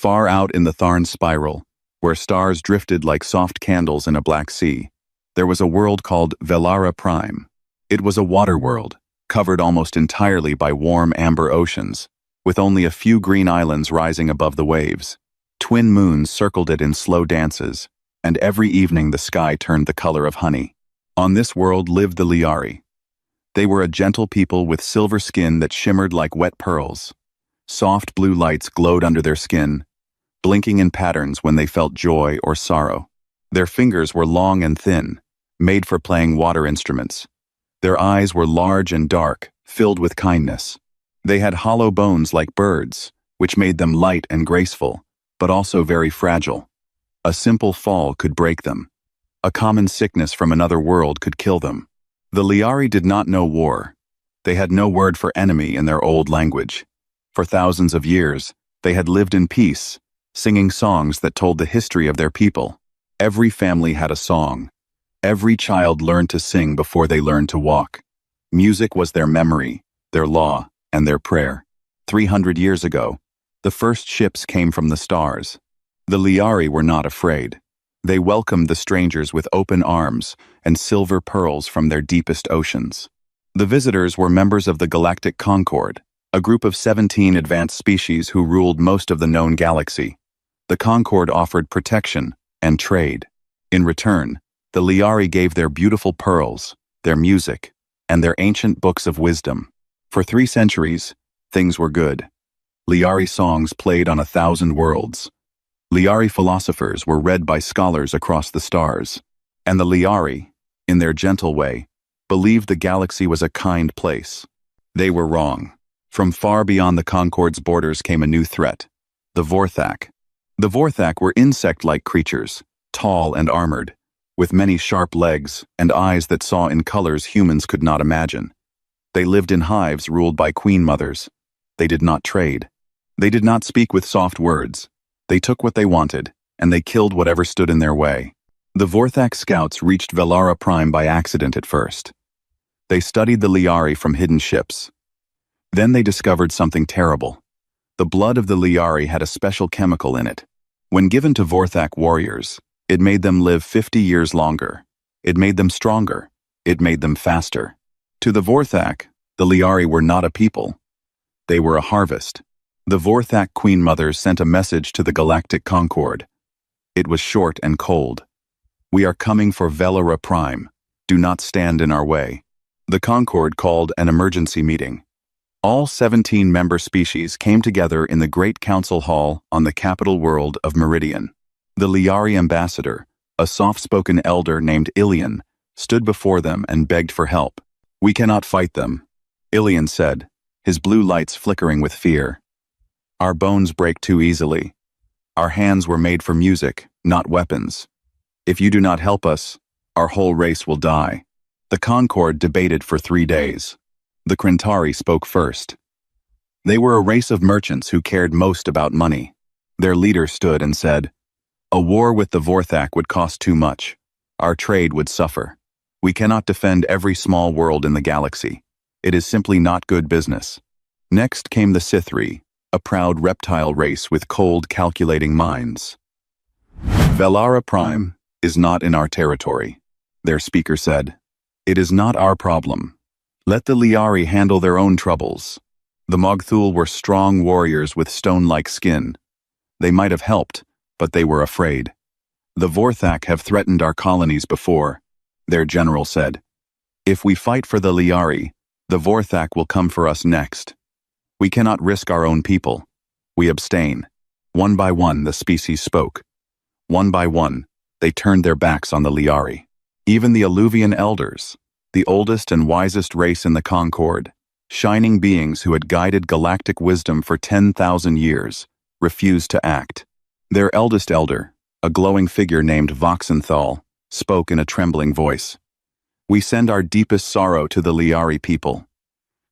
Far out in the Tharn spiral, where stars drifted like soft candles in a black sea, there was a world called Velara Prime. It was a water world, covered almost entirely by warm amber oceans, with only a few green islands rising above the waves. Twin moons circled it in slow dances, and every evening the sky turned the color of honey. On this world lived the Liari. They were a gentle people with silver skin that shimmered like wet pearls. Soft blue lights glowed under their skin, blinking in patterns when they felt joy or sorrow. Their fingers were long and thin, made for playing water instruments. Their eyes were large and dark, filled with kindness. They had hollow bones like birds, which made them light and graceful, but also very fragile. A simple fall could break them. A common sickness from another world could kill them. The Liari did not know war. They had no word for enemy in their old language. For thousands of years, they had lived in peace, singing songs that told the history of their people. Every family had a song. Every child learned to sing before they learned to walk. Music was their memory, their law, and their prayer. 300 years ago, the first ships came from the stars. The Liari were not afraid. They welcomed the strangers with open arms and silver pearls from their deepest oceans. The visitors were members of the Galactic Concord, a group of 17 advanced species who ruled most of the known galaxy. The Concord offered protection and trade. In return, the Liari gave their beautiful pearls, their music, and their ancient books of wisdom. For 3 centuries, things were good. Liari songs played on 1,000 worlds. Liari philosophers were read by scholars across the stars. And the Liari, in their gentle way, believed the galaxy was a kind place. They were wrong. From far beyond the Concord's borders came a new threat: the Vorthak. The Vorthak were insect-like creatures, tall and armored, with many sharp legs and eyes that saw in colors humans could not imagine. They lived in hives ruled by queen mothers. They did not trade. They did not speak with soft words. They took what they wanted, and they killed whatever stood in their way. The Vorthak scouts reached Velara Prime by accident at first. They studied the Liari from hidden ships. Then they discovered something terrible. The blood of the Liari had a special chemical in it. When given to Vorthak warriors, it made them live 50 years longer. It made them stronger. It made them faster. To the Vorthak, the Liari were not a people. They were a harvest. The Vorthak Queen Mother sent a message to the Galactic Concord. It was short and cold. "We are coming for Velara Prime. Do not stand in our way." The Concord called an emergency meeting. All 17 member species came together in the Great Council Hall on the capital world of Meridian. The Liari ambassador, a soft-spoken elder named Ilian, stood before them and begged for help. "We cannot fight them," Ilian said, his blue lights flickering with fear. "Our bones break too easily. Our hands were made for music, not weapons. If you do not help us, our whole race will die." The Concord debated for 3 days. The Krintari spoke first. They were a race of merchants who cared most about money. Their leader stood and said, "A war with the Vorthak would cost too much. Our trade would suffer. We cannot defend every small world in the galaxy. It is simply not good business." Next came the Sithri, a proud reptile race with cold, calculating minds. "Velara Prime is not in our territory," their speaker said. "It is not our problem. Let the Liari handle their own troubles." The Mogthul were strong warriors with stone-like skin. They might have helped, but they were afraid. "The Vorthak have threatened our colonies before," their general said. "If we fight for the Liari, the Vorthak will come for us next. We cannot risk our own people. We abstain." One by one, the species spoke. One by one, they turned their backs on the Liari. Even the Alluvian elders, the oldest and wisest race in the Concord, shining beings who had guided galactic wisdom for 10,000 years, refused to act. Their eldest elder, a glowing figure named Voxenthal, spoke in a trembling voice. "We send our deepest sorrow to the Liari people.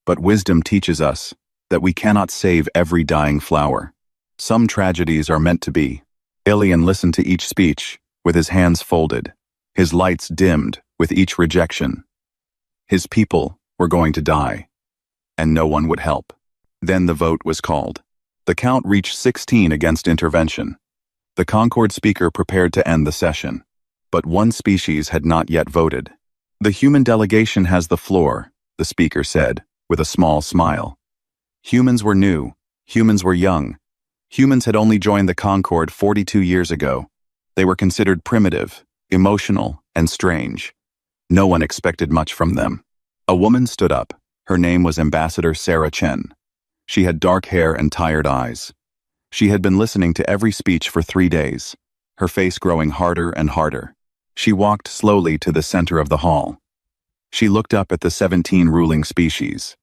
But wisdom teaches us that we cannot save every dying flower. Some tragedies are meant to be." Ilian listened to each speech, with his hands folded, his lights dimmed with each rejection. His people were going to die, and no one would help. Then the vote was called. The count reached 16 against intervention. The Concord speaker prepared to end the session. But one species had not yet voted. "The human delegation has the floor," the speaker said, with a small smile. Humans were new. Humans were young. Humans had only joined the Concord 42 years ago. They were considered primitive, emotional, and strange. No one expected much from them. A woman stood up. Her name was Ambassador Sarah Chen. She had dark hair and tired eyes. She had been listening to every speech for 3 days, her face growing harder and harder. She walked slowly to the center of the hall. She looked up at the 17 ruling species.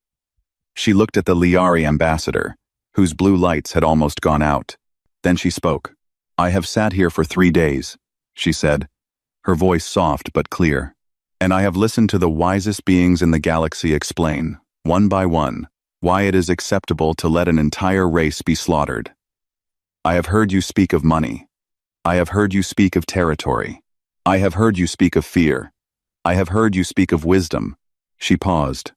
She looked at the Liari ambassador, whose blue lights had almost gone out. Then she spoke. "I have sat here for 3 days," she said, her voice soft but clear. "And I have listened to the wisest beings in the galaxy explain, one by one, why it is acceptable to let an entire race be slaughtered. I have heard you speak of money. I have heard you speak of territory. I have heard you speak of fear. I have heard you speak of wisdom." She paused.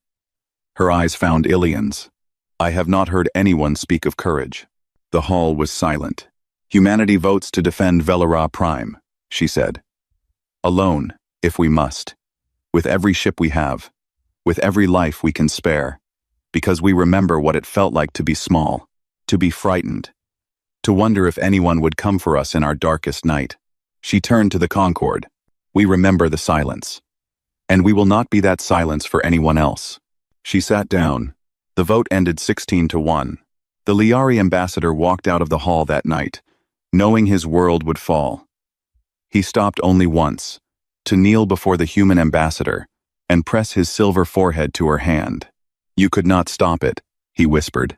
Her eyes found Ilian's. "I have not heard anyone speak of courage." The hall was silent. "Humanity votes to defend Velara Prime," she said. "Alone, if we must. With every ship we have. With every life we can spare. Because we remember what it felt like to be small, to be frightened, to wonder if anyone would come for us in our darkest night." She turned to the Concord. "We remember the silence. And we will not be that silence for anyone else." She sat down. The vote ended 16-1. The Liari ambassador walked out of the hall that night, knowing his world would fall. He stopped only once, to kneel before the human ambassador and press his silver forehead to her hand. "You could not stop it," he whispered.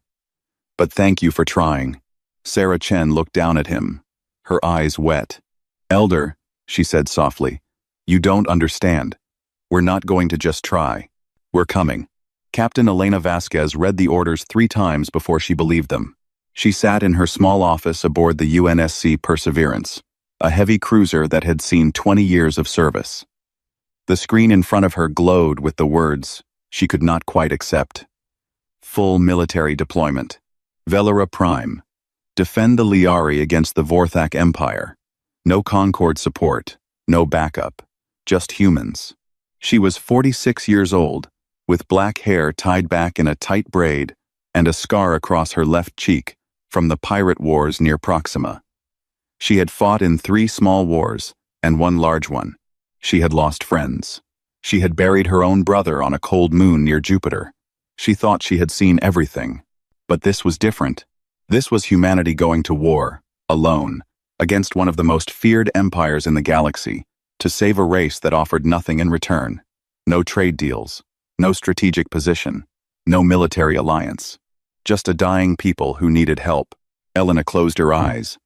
"But thank you for trying." Sarah Chen looked down at him, her eyes wet. "Elder," she said softly, "you don't understand. We're not going to just try. We're coming." Captain Elena Vasquez read the orders 3 times before she believed them. She sat in her small office aboard the UNSC Perseverance, a heavy cruiser that had seen 20 years of service. The screen in front of her glowed with the words she could not quite accept. "Full military deployment. Velara Prime. Defend the Liari against the Vorthak Empire. No Concord support, no backup. Just humans." She was 46 years old, with black hair tied back in a tight braid and a scar across her left cheek from the pirate wars near Proxima. She had fought in 3 small wars and 1 large one. She had lost friends. She had buried her own brother on a cold moon near Jupiter. She thought she had seen everything. But this was different. This was humanity going to war, alone, against one of the most feared empires in the galaxy, to save a race that offered nothing in return. No trade deals, no strategic position, no military alliance. Just a dying people who needed help. Elena closed her eyes.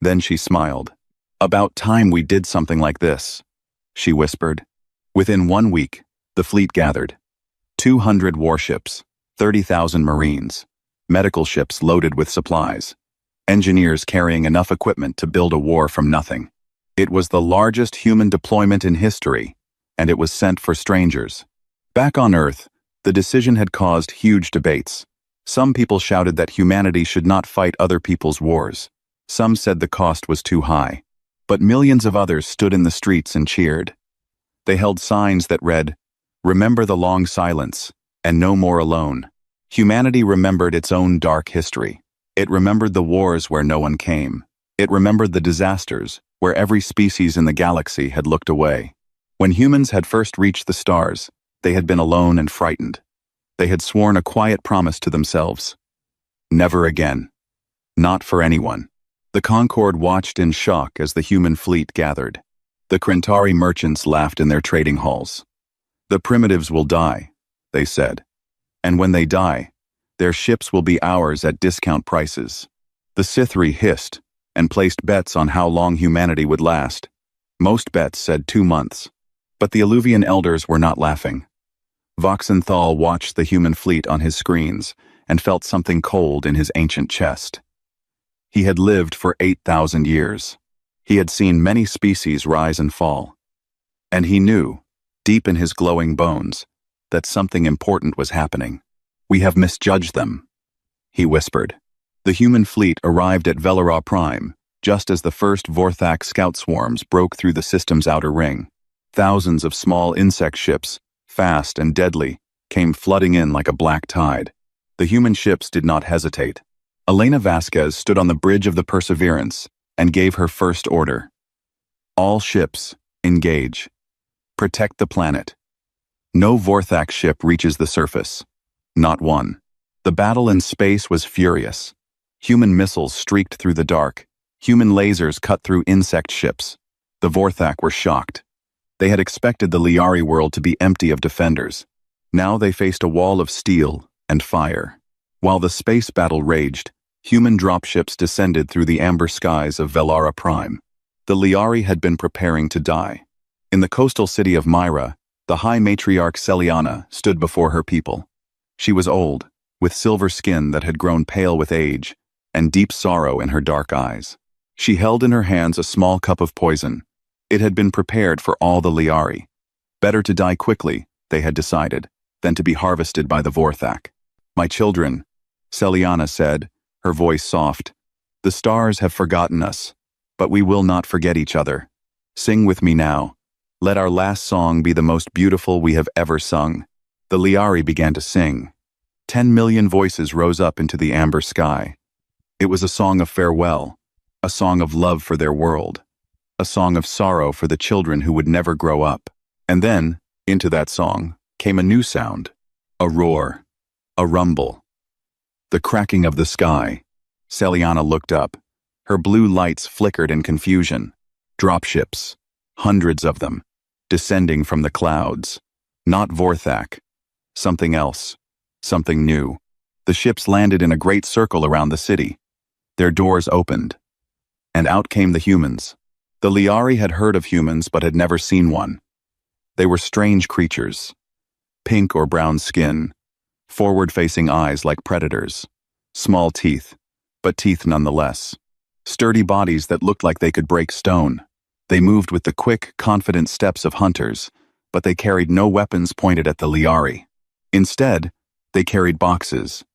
Then she smiled. "About time we did something like this," she whispered. Within 1 week, the fleet gathered. 200 warships, 30,000 Marines, medical ships loaded with supplies, engineers carrying enough equipment to build a war from nothing. It was the largest human deployment in history, and it was sent for strangers. Back on Earth, the decision had caused huge debates. Some people shouted that humanity should not fight other people's wars. Some said the cost was too high. But millions of others stood in the streets and cheered. They held signs that read, "Remember the long silence, and no more alone." Humanity remembered its own dark history. It remembered the wars where no one came. It remembered the disasters, where every species in the galaxy had looked away. When humans had first reached the stars, they had been alone and frightened. They had sworn a quiet promise to themselves. Never again. Not for anyone. The Concord watched in shock as the human fleet gathered. The Krentari merchants laughed in their trading halls. "The primitives will die," they said. "And when they die, their ships will be ours at discount prices." The Sithri hissed and placed bets on how long humanity would last. Most bets said 2 months. But the Illuvian elders were not laughing. Voxenthal watched the human fleet on his screens and felt something cold in his ancient chest. He had lived for 8,000 years. He had seen many species rise and fall. And he knew, deep in his glowing bones, that something important was happening. "We have misjudged them," he whispered. The human fleet arrived at Velara Prime, just as the first Vorthak scout swarms broke through the system's outer ring. Thousands of small insect ships, fast and deadly, came flooding in like a black tide. The human ships did not hesitate. Elena Vasquez stood on the bridge of the Perseverance and gave her first order. All ships, engage. Protect the planet. No Vorthak ship reaches the surface. Not one. The battle in space was furious. Human missiles streaked through the dark. Human lasers cut through insect ships. The Vorthak were shocked. They had expected the Liari world to be empty of defenders. Now they faced a wall of steel and fire. While the space battle raged, human dropships descended through the amber skies of Velara Prime. The Liari had been preparing to die. In the coastal city of Myra, the high matriarch Celiana stood before her people. She was old, with silver skin that had grown pale with age, and deep sorrow in her dark eyes. She held in her hands a small cup of poison. It had been prepared for all the Liari. Better to die quickly, they had decided, than to be harvested by the Vorthak. "My children," Celiana said, her voice soft, "the stars have forgotten us, but we will not forget each other. Sing with me now. Let our last song be the most beautiful we have ever sung." The Liari began to sing. 10 million voices rose up into the amber sky. It was a song of farewell, a song of love for their world, a song of sorrow for the children who would never grow up. And then, into that song, came a new sound, a roar, a rumble. The cracking of the sky. Celiana looked up. Her blue lights flickered in confusion. Dropships, hundreds of them, descending from the clouds. Not Vorthak. Something else. Something new. The ships landed in a great circle around the city. Their doors opened. And out came the humans. The Liari had heard of humans but had never seen one. They were strange creatures. Pink or brown skin, forward-facing eyes like predators, small teeth, but teeth nonetheless. Sturdy bodies that looked like they could break stone. They moved with the quick, confident steps of hunters, but they carried no weapons pointed at the Liari. Instead, they carried boxes,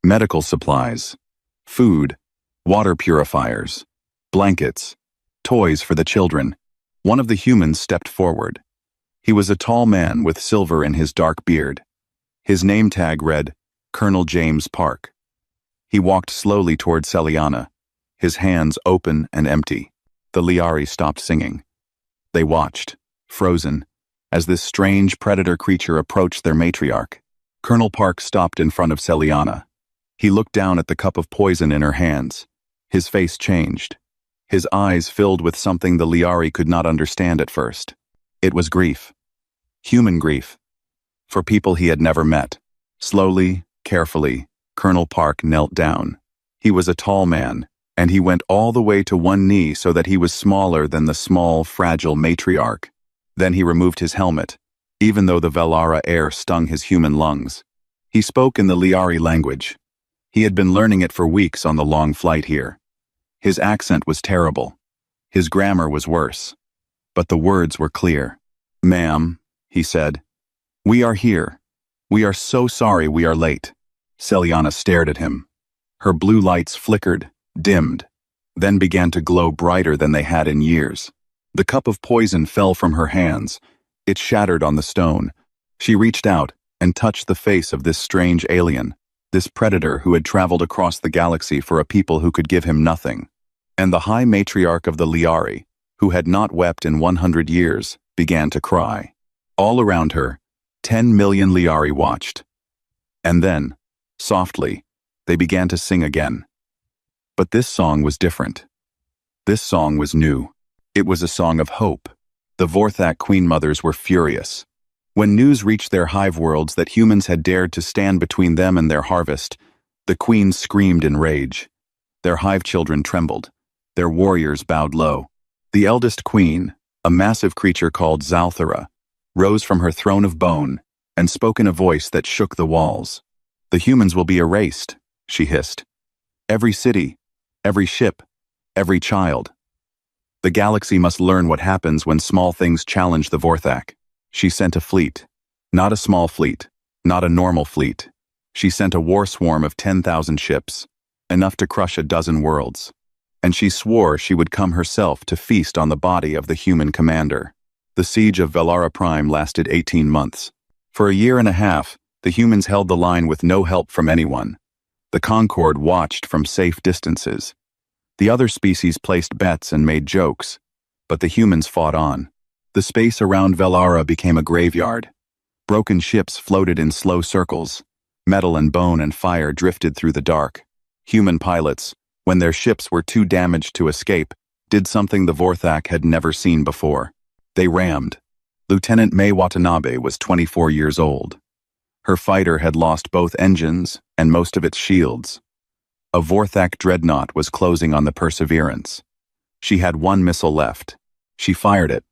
medical supplies, food, water purifiers, blankets, toys for the children. One of the humans stepped forward. He was a tall man with silver in his dark beard. His name tag read, Colonel James Park. He walked slowly toward Celiana, his hands open and empty. The Liari stopped singing. They watched, frozen, as this strange predator creature approached their matriarch. Colonel Park stopped in front of Celiana. He looked down at the cup of poison in her hands. His face changed. His eyes filled with something the Liari could not understand at first. It was grief. Human grief. For people he had never met. Slowly, carefully, Colonel Park knelt down. He was a tall man, and he went all the way to one knee so that he was smaller than the small, fragile matriarch. Then he removed his helmet, even though the Velara air stung his human lungs. He spoke in the Liari language. He had been learning it for weeks on the long flight here. His accent was terrible. His grammar was worse. But the words were clear. "Ma'am," he said, "we are here. We are so sorry we are late." Celiana stared at him. Her blue lights flickered, dimmed, then began to glow brighter than they had in years. The cup of poison fell from her hands. It shattered on the stone. She reached out and touched the face of this strange alien, this predator who had traveled across the galaxy for a people who could give him nothing. And the high matriarch of the Liari, who had not wept in 100 years, began to cry. All around her, 10 million Liari watched. And then, softly, they began to sing again. But this song was different. This song was new. It was a song of hope. The Vorthak Queen Mothers were furious. When news reached their hive worlds that humans had dared to stand between them and their harvest, the queens screamed in rage. Their hive children trembled. Their warriors bowed low. The eldest queen, a massive creature called Zalthara, rose from her throne of bone and spoke in a voice that shook the walls. "The humans will be erased," she hissed. "Every city, every ship, every child. The galaxy must learn what happens when small things challenge the Vorthak." She sent a fleet. Not a small fleet, not a normal fleet. She sent a war swarm of 10,000 ships. enough to crush a dozen worlds. And she swore she would come herself to feast on the body of the human commander. The siege of Velara Prime lasted 18 months. For a year and a half, the humans held the line with no help from anyone. The Concord watched from safe distances. The other species placed bets and made jokes, but the humans fought on. The space around Velara became a graveyard. Broken ships floated in slow circles. Metal and bone and fire drifted through the dark. Human pilots, when their ships were too damaged to escape, did something the Vorthak had never seen before. They rammed. Lieutenant May Watanabe was 24 years old. Her fighter had lost both engines and most of its shields. A Vorthak dreadnought was closing on the Perseverance. She had one missile left. She fired it,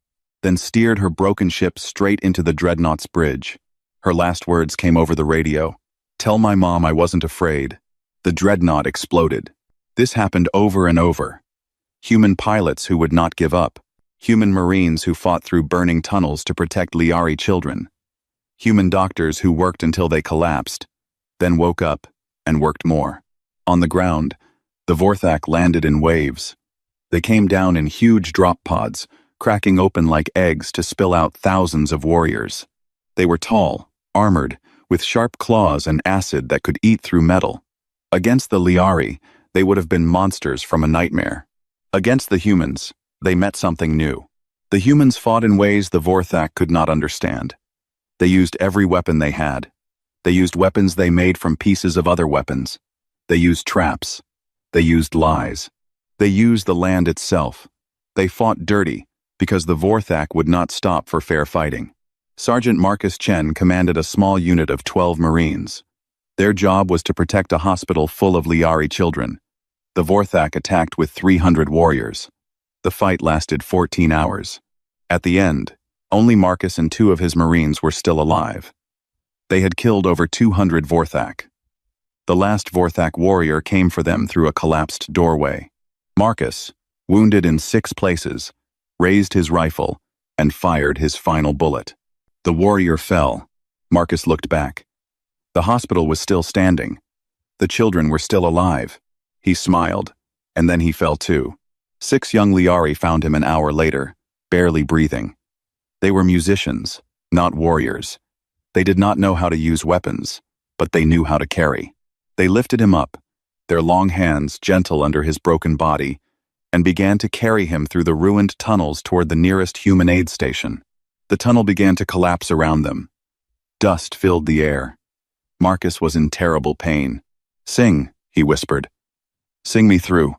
then steered her broken ship straight into the dreadnought's bridge. Her last words came over the radio. "Tell my mom I wasn't afraid." The dreadnought exploded. This happened over and over. Human pilots who would not give up. Human Marines who fought through burning tunnels to protect Liari children. Human doctors who worked until they collapsed, then woke up and worked more. On the ground, the Vorthak landed in waves. They came down in huge drop pods, cracking open like eggs to spill out thousands of warriors. They were tall, armored, with sharp claws and acid that could eat through metal. Against the Liari, they would have been monsters from a nightmare. Against the humans, they met something new. The humans fought in ways the Vorthak could not understand. They used every weapon they had. They used weapons they made from pieces of other weapons. They used traps. They used lies. They used the land itself. They fought dirty, because the Vorthak would not stop for fair fighting. Sergeant Marcus Chen commanded a small unit of 12 Marines. Their job was to protect a hospital full of Liari children. The Vorthak attacked with 300 warriors. The fight lasted 14 hours. At the end, only Marcus and 2 of his Marines were still alive. They had killed over 200 Vorthak. The last Vorthak warrior came for them through a collapsed doorway. Marcus, wounded in 6 places, raised his rifle and fired his final bullet. The warrior fell. Marcus looked back. The hospital was still standing. The children were still alive. He smiled, and then he fell too. 6 young Liari found him an hour later, barely breathing. They were musicians, not warriors. They did not know how to use weapons, but they knew how to carry. They lifted him up, their long hands gentle under his broken body, and began to carry him through the ruined tunnels toward the nearest human aid station. The tunnel began to collapse around them. Dust filled the air. Marcus was in terrible pain. "Sing," he whispered. "Sing me through.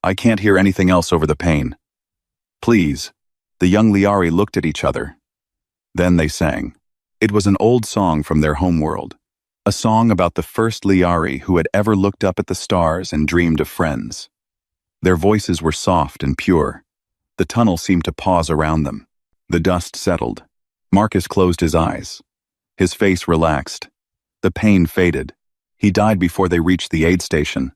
I can't hear anything else over the pain. Please." The young Liari looked at each other. Then they sang. It was an old song from their homeworld, a song about the first Liari who had ever looked up at the stars and dreamed of friends. Their voices were soft and pure. The tunnel seemed to pause around them. The dust settled. Marcus closed his eyes. His face relaxed. The pain faded. He died before they reached the aid station.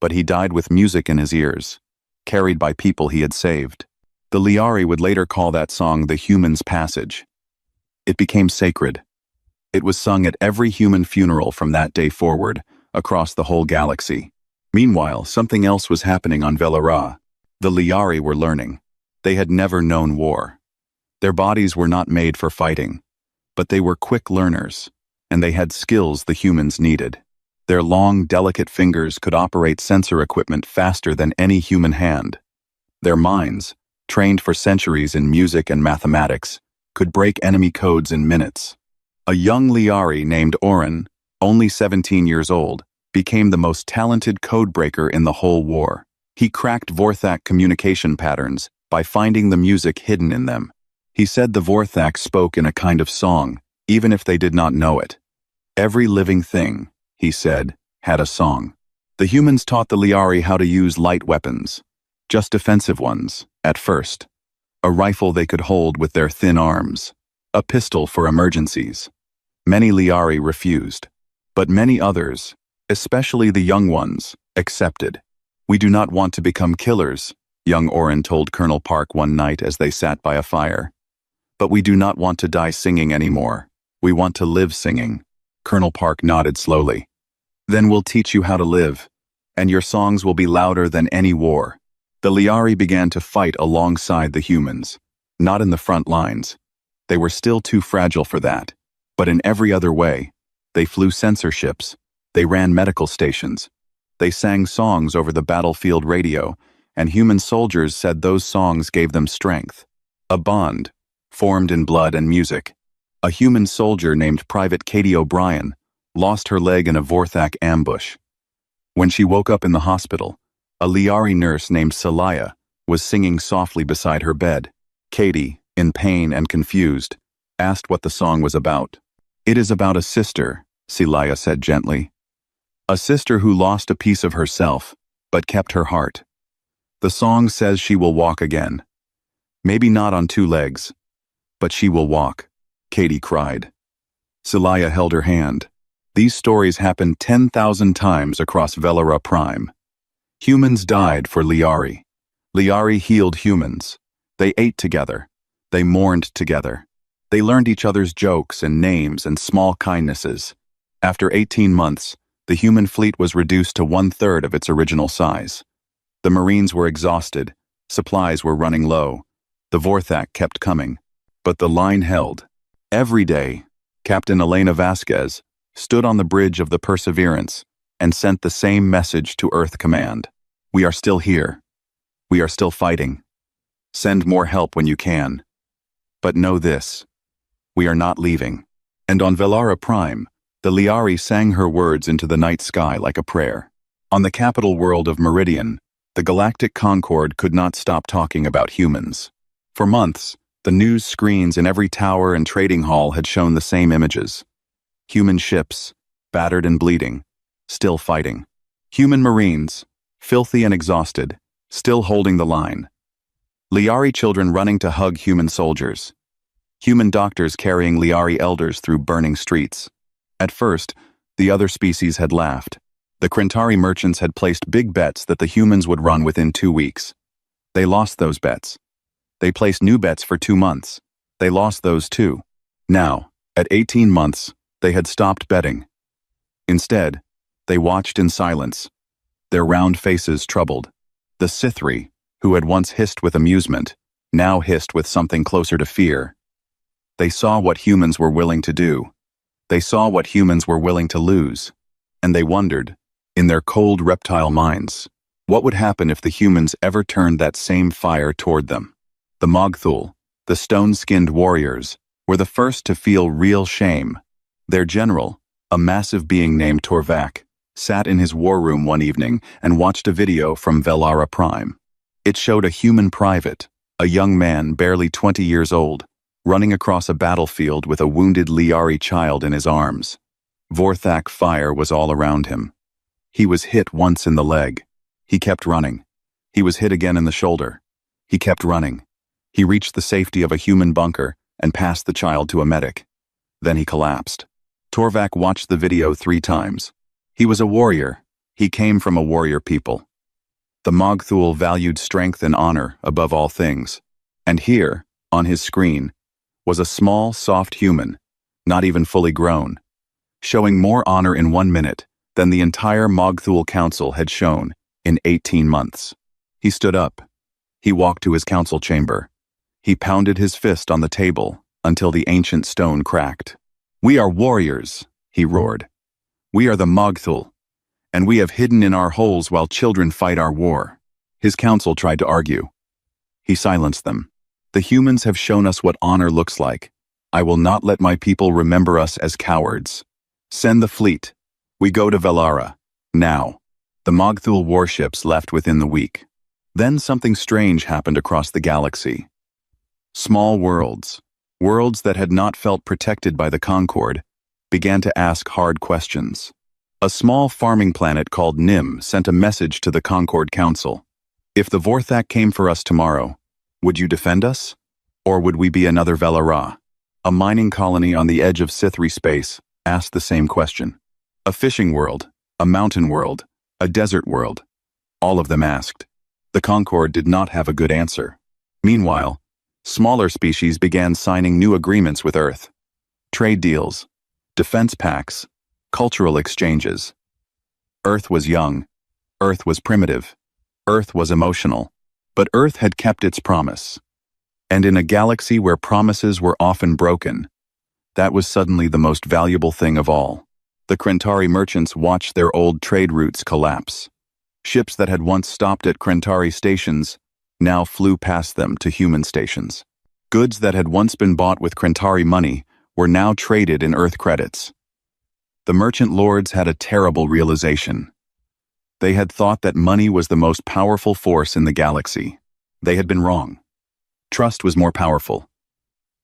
But he died with music in his ears, carried by people he had saved. The Liari would later call that song the Human's Passage. It became sacred. It was sung at every human funeral from that day forward, across the whole galaxy. Meanwhile, something else was happening on Velara. The Liari were learning. They had never known war. Their bodies were not made for fighting, but they were quick learners, and they had skills the humans needed. Their long, delicate fingers could operate sensor equipment faster than any human hand. Their minds, trained for centuries in music and mathematics, could break enemy codes in minutes. A young Liari named Oren, only 17 years old, became the most talented codebreaker in the whole war. He cracked Vorthak communication patterns by finding the music hidden in them. He said the Vorthak spoke in a kind of song, even if they did not know it. Every living thing, he said, had a song. The humans taught the Liari how to use light weapons, just defensive ones, at first. A rifle they could hold with their thin arms, a pistol for emergencies. Many Liari refused, but many others, especially the young ones, accepted. "We do not want to become killers," young Oren told Colonel Park one night as they sat by a fire. "But we do not want to die singing anymore. We want to live singing." Colonel Park nodded slowly. "Then we'll teach you how to live, and your songs will be louder than any war. The Liari began to fight alongside the humans, not in the front lines. They were still too fragile for that. But in every other way, they flew sensor ships, they ran medical stations, they sang songs over the battlefield radio, and human soldiers said those songs gave them strength. A bond, formed in blood and music. A human soldier named Private Katie O'Brien lost her leg in a Vorthak ambush. When she woke up in the hospital, a Liari nurse named Celaya was singing softly beside her bed. Katie, in pain and confused, asked what the song was about. "It is about a sister," Celaya said gently. "A sister who lost a piece of herself, but kept her heart. The song says she will walk again. Maybe not on two legs, but she will walk," Katie cried. Celaya held her hand. These stories happened 10,000 times across Velara Prime. Humans died for Liari. Liari healed humans. They ate together. They mourned together. They learned each other's jokes and names and small kindnesses. After 18 months, the human fleet was reduced to 1/3 of its original size. The Marines were exhausted. Supplies were running low. The Vorthak kept coming. But the line held. Every day, Captain Elena Vasquez stood on the bridge of the Perseverance and sent the same message to Earth Command. "We are still here. We are still fighting. Send more help when you can. But know this, we are not leaving." And on Velara Prime, the Liari sang her words into the night sky like a prayer. On the capital world of Meridian, the Galactic Concord could not stop talking about humans. For months, the news screens in every tower and trading hall had shown the same images. Human ships, battered and bleeding, still fighting. Human Marines, filthy and exhausted, still holding the line. Liari children running to hug human soldiers. Human doctors carrying Liari elders through burning streets. At first, the other species had laughed. The Krentari merchants had placed big bets that the humans would run within 2 weeks. They lost those bets. They placed new bets for 2 months. They lost those too. Now, at 18 months, they had stopped betting. Instead, they watched in silence, their round faces troubled. The Sithri, who had once hissed with amusement, now hissed with something closer to fear. They saw what humans were willing to do. They saw what humans were willing to lose. And they wondered, in their cold reptile minds, what would happen if the humans ever turned that same fire toward them? The Mogthul, the stone-skinned warriors, were the first to feel real shame. Their general, a massive being named Torvak, sat in his war room one evening and watched a video from Velara Prime. It showed a human private, a young man barely 20 years old, running across a battlefield with a wounded Liari child in his arms. Vorthak fire was all around him. He was hit once in the leg. He kept running. He was hit again in the shoulder. He kept running. He reached the safety of a human bunker and passed the child to a medic. Then he collapsed. Torvak watched the video 3 times. He was a warrior. He came from a warrior people. The Mogthul valued strength and honor above all things. And here, on his screen, was a small, soft human, not even fully grown, showing more honor in 1 minute than the entire Mogthul Council had shown in 18 months. He stood up. He walked to his council chamber. He pounded his fist on the table until the ancient stone cracked. "We are warriors," he roared. "We are the Mogthul, and we have hidden in our holes while children fight our war." His council tried to argue. He silenced them. "The humans have shown us what honor looks like. I will not let my people remember us as cowards. Send the fleet. We go to Velara. Now." The Mogthul warships left within the week. Then something strange happened across the galaxy. Small worlds, worlds that had not felt protected by the Concord, began to ask hard questions. A small farming planet called Nim sent a message to the Concord Council. "If the Vorthak came for us tomorrow, would you defend us? Or would we be another Velara?" A mining colony on the edge of Sithri space asked the same question. A fishing world, a mountain world, a desert world. All of them asked. The Concord did not have a good answer. Meanwhile, smaller species began signing new agreements with Earth. Trade deals, defense pacts, cultural exchanges. Earth was young. Earth was primitive. Earth was emotional. But Earth had kept its promise. And in a galaxy where promises were often broken, that was suddenly the most valuable thing of all. The Krentari merchants watched their old trade routes collapse. Ships that had once stopped at Krentari stations now flew past them to human stations. Goods that had once been bought with Krentari money were now traded in Earth credits. The merchant lords had a terrible realization. They had thought that money was the most powerful force in the galaxy. They had been wrong. Trust was more powerful.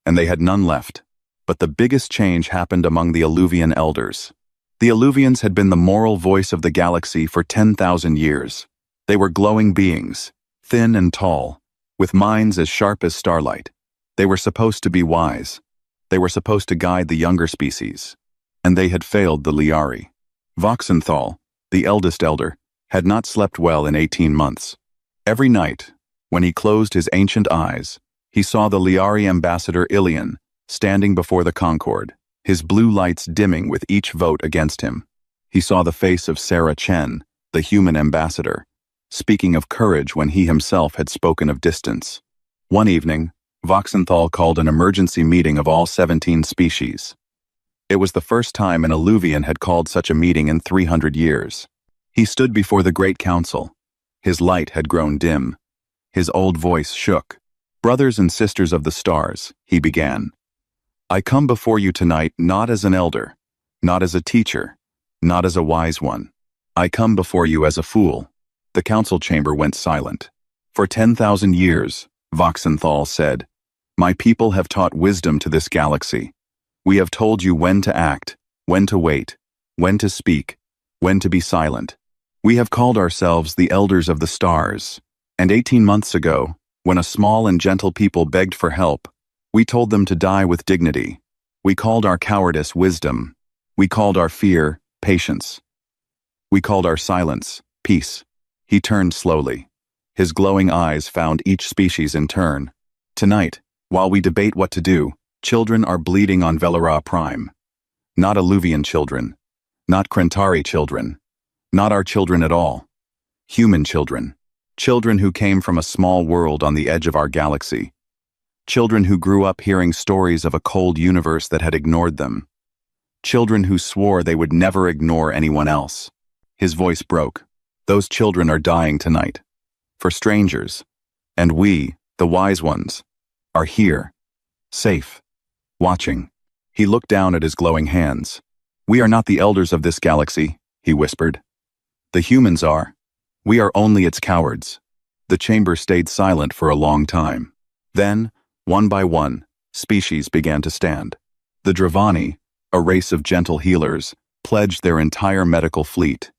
And they had none left. But the biggest change happened among the Alluvian elders. The Alluvians had been the moral voice of the galaxy for 10,000 years. They were glowing beings, thin and tall, with minds as sharp as starlight. They were supposed to be wise. They were supposed to guide the younger species. And they had failed the Liari. Voxenthal, the eldest elder, had not slept well in 18 months. Every night, when he closed his ancient eyes, he saw the Liari ambassador Ilian standing before the Concord, his blue lights dimming with each vote against him. He saw the face of Sarah Chen, the human ambassador, speaking of courage when he himself had spoken of distance. One evening, Voxenthal called an emergency meeting of all 17 species. It was the first time an Alluvian had called such a meeting in 300 years. He stood before the Great Council. His light had grown dim. His old voice shook. "Brothers and sisters of the stars," he began. "I come before you tonight not as an elder, not as a teacher, not as a wise one. I come before you as a fool." The council chamber went silent. "For 10,000 years, Voxenthal said, my people have taught wisdom to this galaxy. We have told you when to act, when to wait, when to speak, when to be silent. We have called ourselves the elders of the stars. And 18 months ago, when a small and gentle people begged for help, we told them to die with dignity. We called our cowardice wisdom. We called our fear patience. We called our silence peace." He turned slowly. His glowing eyes found each species in turn. "Tonight, while we debate what to do, children are bleeding on Velara Prime. Not Alluvian children. Not Krentari children. Not our children at all. Human children. Children who came from a small world on the edge of our galaxy. Children who grew up hearing stories of a cold universe that had ignored them. Children who swore they would never ignore anyone else." His voice broke. "Those children are dying tonight. For strangers. And we, the wise ones, are here. Safe. Watching." He looked down at his glowing hands. "We are not the elders of this galaxy," he whispered. "The humans are. We are only its cowards." The chamber stayed silent for a long time. Then, one by one, species began to stand. The Dravani, a race of gentle healers, pledged their entire medical fleet.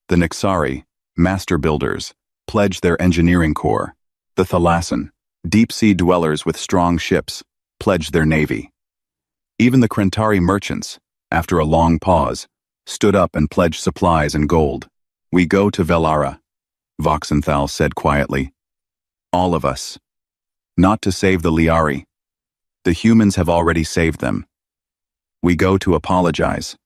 The Nixari, master builders, pledged their engineering corps. The Thalassan, deep-sea dwellers with strong ships, pledged their navy. Even the Krentari merchants, after a long pause, stood up and pledged supplies and gold. "We go to Velara," Voxenthal said quietly. "All of us. Not to save the Liari. The humans have already saved them. We go to apologize.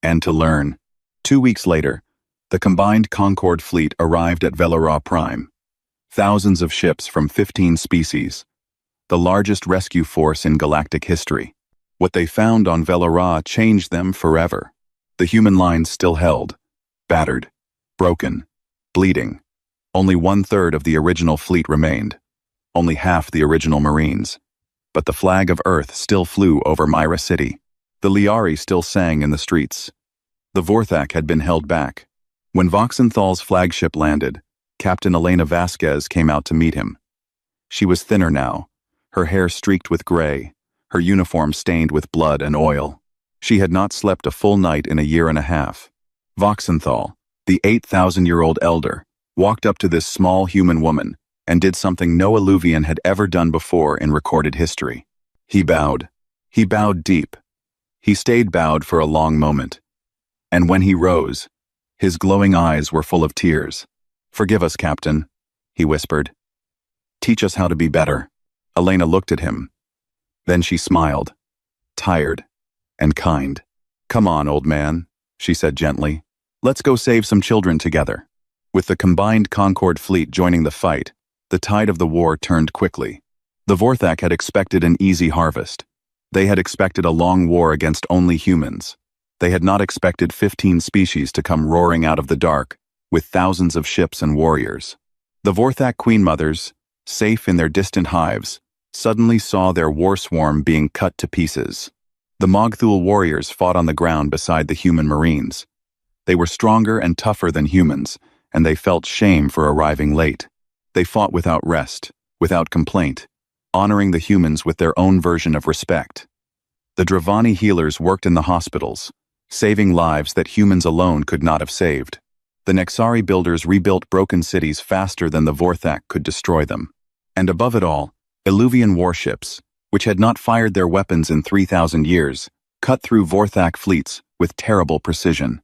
And to learn." 2 weeks later, the combined Concord fleet arrived at Velara Prime. Thousands of ships from 15 species. The largest rescue force in galactic history. What they found on Velara changed them forever. The human lines still held. Battered. Broken. Bleeding. Only 1/3 of the original fleet remained. Only half the original Marines. But the flag of Earth still flew over Myra City. The Liari still sang in the streets. The Vorthak had been held back. When Voxenthal's flagship landed, Captain Elena Vasquez came out to meet him. She was thinner now, her hair streaked with gray, her uniform stained with blood and oil. She had not slept a full night in a year and a half. Voxenthal, the 8,000-year-old elder, walked up to this small human woman and did something no Alluvian had ever done before in recorded history. He bowed. He bowed deep. He stayed bowed for a long moment. And when he rose, his glowing eyes were full of tears. "Forgive us, Captain," he whispered. "Teach us how to be better." Elena looked at him. Then she smiled, tired and kind. "Come on, old man," she said gently. "Let's go save some children together." With the combined Concord fleet joining the fight, the tide of the war turned quickly. The Vorthak had expected an easy harvest. They had expected a long war against only humans. They had not expected 15 species to come roaring out of the dark, with thousands of ships and warriors. The Vorthak Queen Mothers, safe in their distant hives, suddenly saw their war swarm being cut to pieces. The Mogthul warriors fought on the ground beside the human marines. They were stronger and tougher than humans, and they felt shame for arriving late. They fought without rest, without complaint, honoring the humans with their own version of respect. The Dravani healers worked in the hospitals, saving lives that humans alone could not have saved. The Nexari builders rebuilt broken cities faster than the Vorthak could destroy them. And above it all, Illuvian warships, which had not fired their weapons in 3,000 years, cut through Vorthak fleets with terrible precision.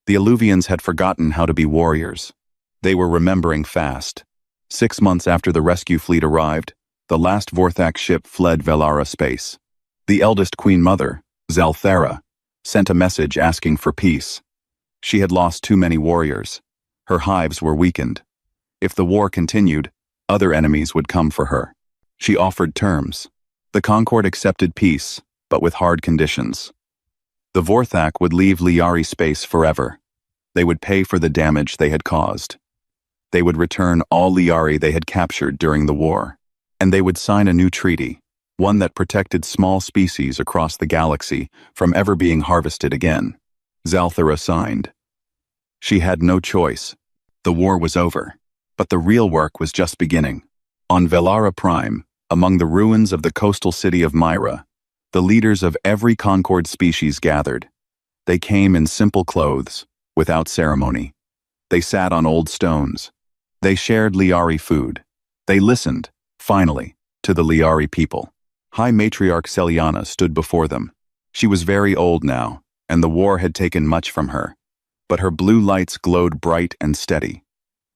The Illuvians had forgotten how to be warriors. They were remembering fast. 6 months after the rescue fleet arrived, the last Vorthak ship fled Velara space. The eldest Queen Mother, Zalthara, sent a message asking for peace. She had lost too many warriors. Her hives were weakened. If the war continued, other enemies would come for her. She offered terms. The Concord accepted peace, but with hard conditions. The Vorthak would leave Liari space forever. They would pay for the damage they had caused. They would return all Liari they had captured during the war. And they would sign a new treaty, one that protected small species across the galaxy from ever being harvested again. Zalthara signed. She had no choice. The war was over, but the real work was just beginning. On Velara Prime, among the ruins of the coastal city of Myra, the leaders of every Concord species gathered. They came in simple clothes, without ceremony. They sat on old stones. They shared Liari food. They listened, finally, to the Liari people. High Matriarch Celiana stood before them. She was very old now, and the war had taken much from her. But her blue lights glowed bright and steady.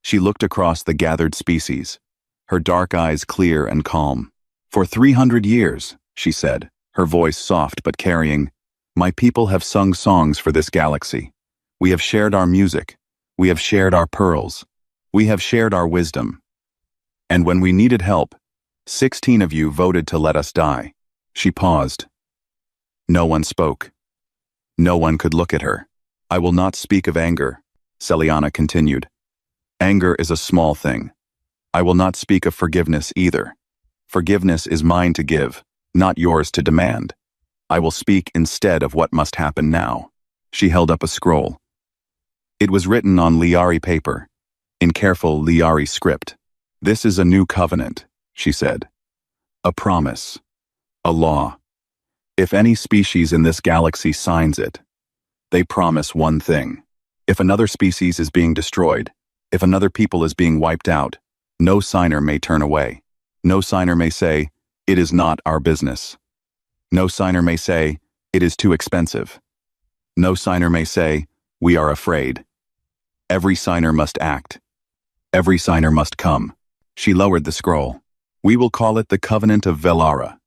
She looked across the gathered species, her dark eyes clear and calm. "For 300 years, she said, her voice soft but carrying, "my people have sung songs for this galaxy. We have shared our music. We have shared our pearls. We have shared our wisdom. And when we needed help, 16 of you voted to let us die." She paused. No one spoke. No one could look at her. "I will not speak of anger," Celiana continued. "Anger is a small thing. I will not speak of forgiveness either. Forgiveness is mine to give, not yours to demand. I will speak instead of what must happen now." She held up a scroll. It was written on Liari paper, in careful Liari script. "This is a new covenant," she said. "A promise. A law. If any species in this galaxy signs it, they promise one thing. If another species is being destroyed, if another people is being wiped out, no signer may turn away. No signer may say, 'It is not our business.' No signer may say, 'It is too expensive.' No signer may say, 'We are afraid.' Every signer must act. Every signer must come." She lowered the scroll. "We will call it the Covenant of Velara,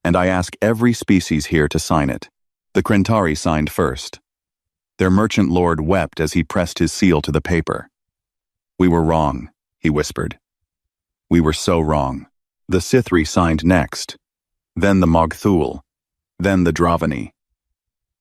and I ask every species here to sign it." The Krentari signed first. Their merchant lord wept as he pressed his seal to the paper. "We were wrong," he whispered. "We were so wrong." The Sithri signed next, then the Mogthul, then the Dravani.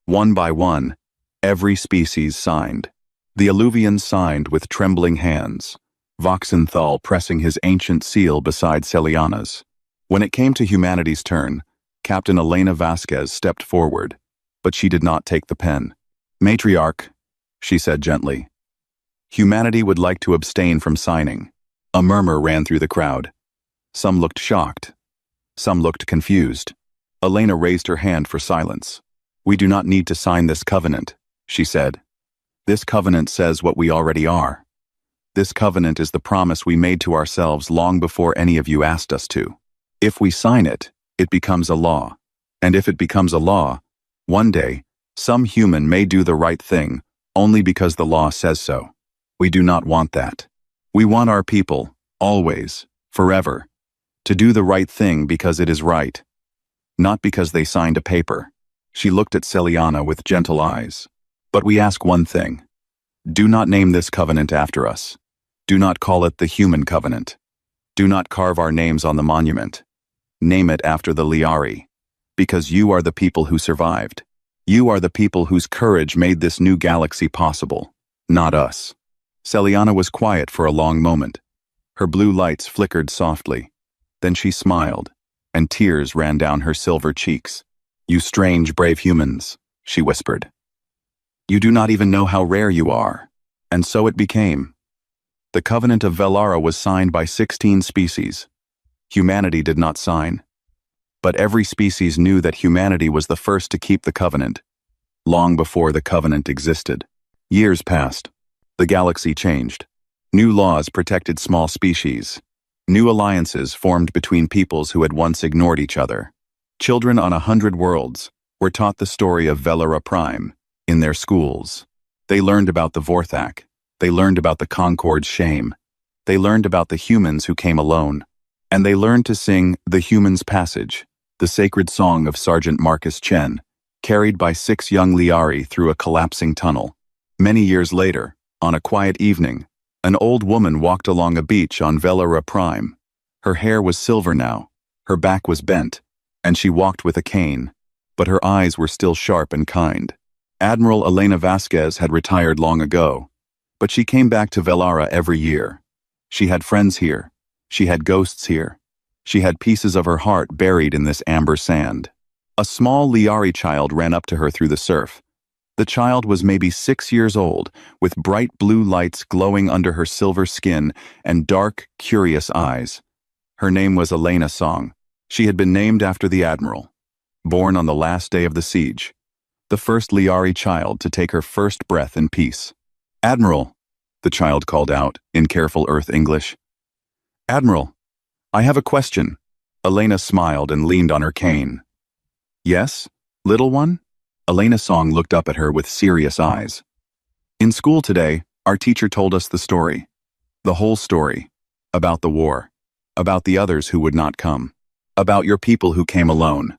One by one, every species signed. The Illuvians signed with trembling hands, Voxenthal pressing his ancient seal beside Celiana's. When it came to humanity's turn, Captain Elena Vasquez stepped forward, but she did not take the pen. "Matriarch," she said gently, "humanity would like to abstain from signing." A murmur ran through the crowd. Some looked shocked. Some looked confused. Elena raised her hand for silence. "We do not need to sign this covenant," she said. "This covenant says what we already are. This covenant is the promise we made to ourselves long before any of you asked us to. If we sign it, it becomes a law. And if it becomes a law, one day, some human may do the right thing only because the law says so. We do not want that. We want our people, always, forever, to do the right thing because it is right, not because they signed a paper." She looked at Celiana with gentle eyes. "But we ask one thing. Do not name this covenant after us. Do not call it the Human Covenant. Do not carve our names on the monument. Name it after the Liari. Because you are the people who survived. You are the people whose courage made this new galaxy possible, not us." Celiana was quiet for a long moment. Her blue lights flickered softly. Then she smiled, and tears ran down her silver cheeks. "You strange, brave humans," she whispered. "You do not even know how rare you are." And so it became. The Covenant of Velara was signed by 16 species. Humanity did not sign. But every species knew that humanity was the first to keep the Covenant, long before the Covenant existed. Years passed. The galaxy changed. New laws protected small species. New alliances formed between peoples who had once ignored each other. Children on 100 worlds were taught the story of Velara Prime in their schools. They learned about the Vorthak. They learned about the Concord's shame. They learned about the humans who came alone. And they learned to sing the Human's Passage, the sacred song of Sergeant Marcus Chen, carried by 6 young Liari through a collapsing tunnel. Many years later, on a quiet evening, an old woman walked along a beach on Velara Prime. Her hair was silver now, her back was bent, and she walked with a cane, but her eyes were still sharp and kind. Admiral Elena Vasquez had retired long ago, but she came back to Velara every year. She had friends here. She had ghosts here. She had pieces of her heart buried in this amber sand. A small Liari child ran up to her through the surf. The child was maybe 6 years old, with bright blue lights glowing under her silver skin and dark, curious eyes. Her name was Elena Song. She had been named after the Admiral, born on the last day of the siege, the first Liari child to take her first breath in peace. "Admiral," the child called out in careful Earth English. "Admiral, I have a question." Elena smiled and leaned on her cane. "Yes, little one?" Elena Song looked up at her with serious eyes. "In school today, our teacher told us the story. The whole story. About the war. About the others who would not come. About your people who came alone.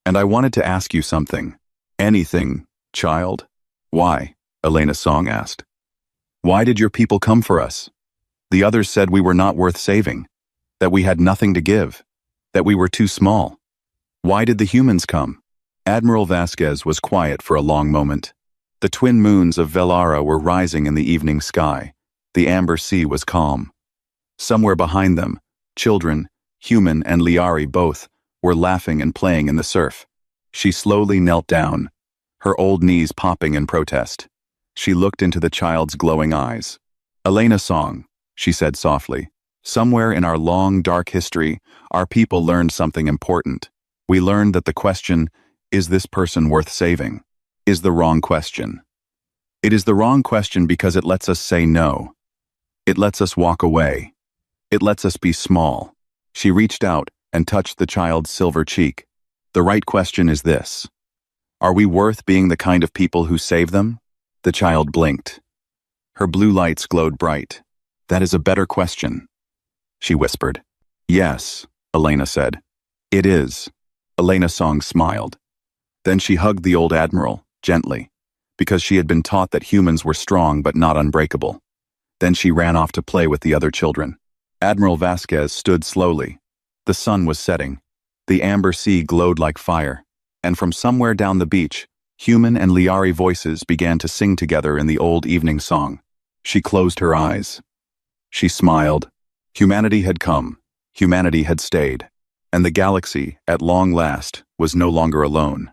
And I wanted to ask you something." "Anything, child?" "Why?" Elena Song asked. "Why did your people come for us? The others said we were not worth saving, that we had nothing to give, that we were too small. Why did the humans come?" Admiral Vasquez was quiet for a long moment. The twin moons of Velara were rising in the evening sky. The amber sea was calm. Somewhere behind them, children, human and Liari both, were laughing and playing in the surf. She slowly knelt down, her old knees popping in protest. She looked into the child's glowing eyes. "Elena Song," she said softly, "somewhere in our long, dark history, our people learned something important. We learned that the question, 'Is this person worth saving?' is the wrong question. It is the wrong question because it lets us say no. It lets us walk away. It lets us be small." She reached out and touched the child's silver cheek. "The right question is this. Are we worth being the kind of people who save them?" The child blinked. Her blue lights glowed bright. "That is a better question," she whispered. "Yes," Elena said. "It is." Elena Song smiled. Then she hugged the old admiral, gently, because she had been taught that humans were strong but not unbreakable. Then she ran off to play with the other children. Admiral Vasquez stood slowly. The sun was setting. The amber sea glowed like fire, and from somewhere down the beach, human and Liari voices began to sing together in the old evening song. She closed her eyes. She smiled. Humanity had come. Humanity had stayed. And the galaxy, at long last, was no longer alone.